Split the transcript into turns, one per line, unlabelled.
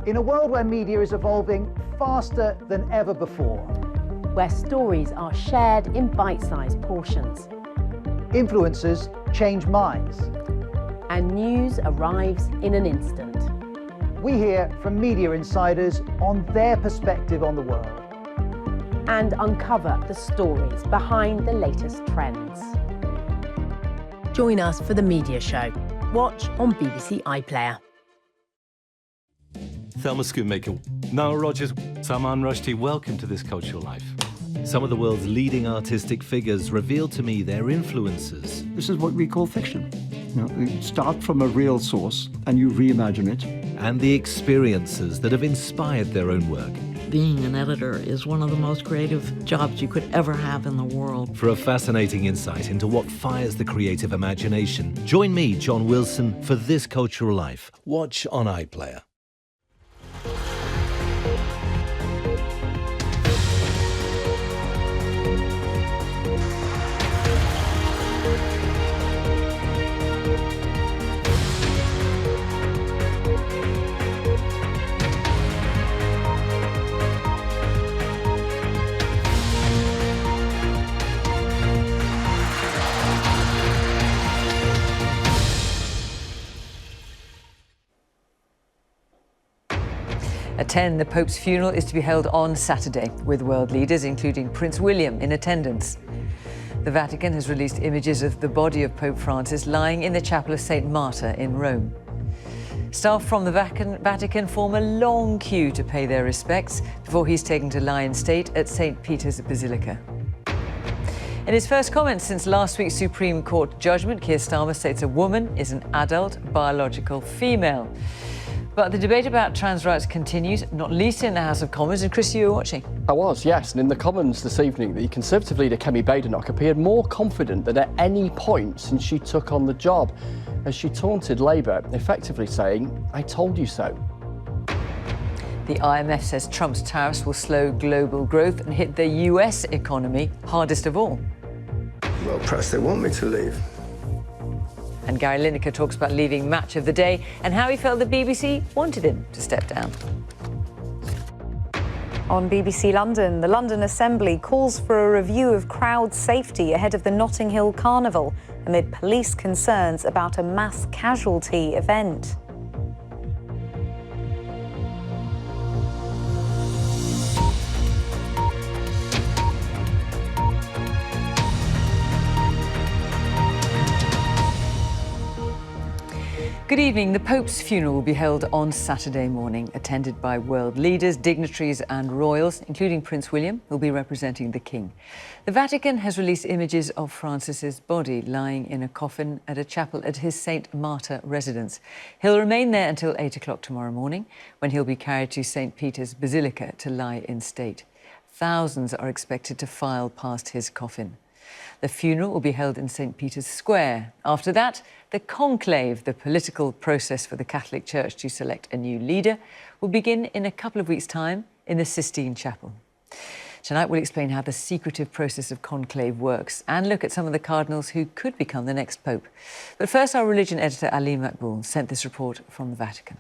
In a world where media is evolving faster than ever before,
where stories are shared in bite-sized portions,
influencers change minds,
and news arrives in an instant.
We hear from media insiders on their perspective on the world
and uncover the stories behind the latest trends. Join us for The Media Show. Watch on BBC iPlayer.
Thelma Schoonmaker, Noel Rogers, Salman Rushdie, welcome to This Cultural Life. Some of the world's leading artistic figures reveal to me their influences.
This is what we call fiction. You start from a real source and you reimagine it.
And the experiences that have inspired their own work.
Being an editor is one of the most creative jobs you could ever have in the world.
For a fascinating insight into what fires the creative imagination, join me, John Wilson, for This Cultural Life. Watch on iPlayer.
At 10, the Pope's funeral is to be held on Saturday, with world leaders, including Prince William, in attendance. The Vatican has released images of the body of Pope Francis lying in the chapel of St. Marta in Rome. Staff from the Vatican form a long queue to pay their respects before he's taken to lie in state at St. Peter's Basilica. In his first comments since last week's Supreme Court judgment, Keir Starmer states a woman is an adult biological female. But the debate about trans rights continues, not least in the House of Commons. And Chris, you were watching.
I was, yes. And in the Commons this evening, the Conservative leader Kemi Badenoch appeared more confident than at any point since she took on the job, as she taunted Labour, effectively saying, "I told you so."
The IMF says Trump's tariffs will slow global growth and hit the US economy hardest of all.
Well, perhaps they want me to leave.
And Gary Lineker talks about leaving Match of the Day and how he felt the BBC wanted him to step down.
On BBC London, the London Assembly calls for a review of crowd safety ahead of the Notting Hill Carnival amid police concerns about a mass casualty event.
Good evening. The Pope's funeral will be held on Saturday morning, attended by world leaders, dignitaries and royals, including Prince William, who will be representing the King. The Vatican has released images of Francis's body lying in a coffin at a chapel at his St. Marta residence. He'll remain there until 8 o'clock tomorrow morning, when he'll be carried to St. Peter's Basilica to lie in state. Thousands are expected to file past his coffin. The funeral will be held in St. Peter's Square. After that, the conclave, the political process for the Catholic Church to select a new leader, will begin in a couple of weeks' time in the Sistine Chapel. Tonight we'll explain how the secretive process of conclave works and look at some of the cardinals who could become the next pope. But first, our religion editor Ali Maqbool sent this report from the Vatican.